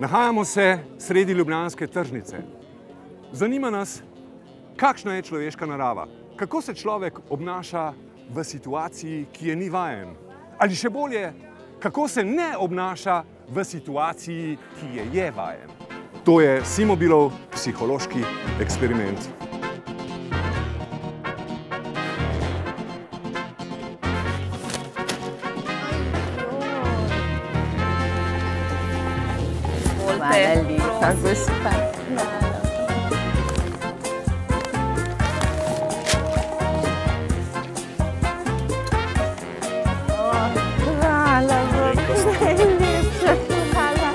Nahajamo se sredi ljubljanske tržnice. Zanima nas, kakšna je človeška narava, kako se človek obnaša v situaciji, ki je ni vajen. Ali še bolje, kako se ne obnaša v situaciji, ki je vajen. To je Simobilov psihološki eksperiment. Hvala lepa, gospa. Hvala vam, najlepša hvala.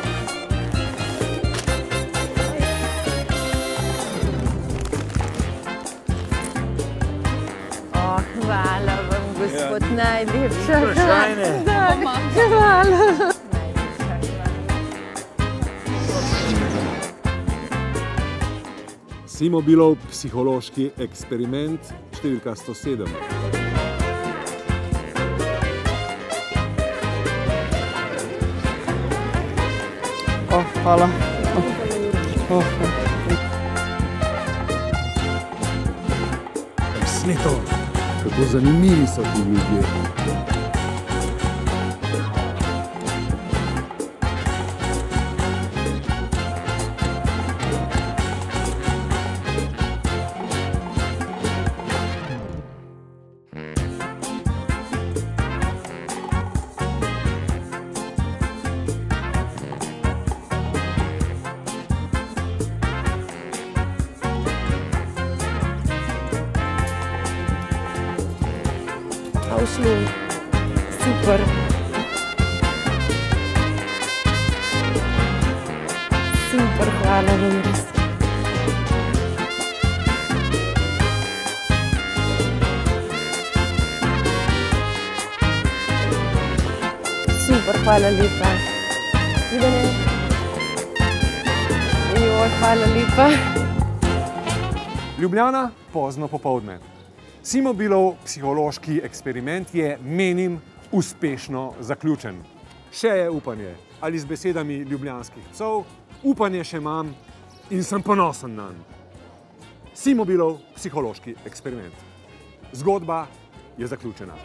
Hvala vam, gospod, najlepša hvala. Hvala. Simobilov psihološki eksperiment številka 107. Hvala. Sneto, kako zanimivi so ti ljudje. Šlo. Super. Super, hvala vam res. Super, hvala lepa. Videnje. Hvala lepa. Ljubljana, pozno popoldne. Simobilov psihološki eksperiment je, menim, uspešno zaključen. Še je upanje, ali z besedami ljubljanskih psov, upanje še imam in sem ponosen nanj. Simobilov psihološki eksperiment. Zgodba je zaključena.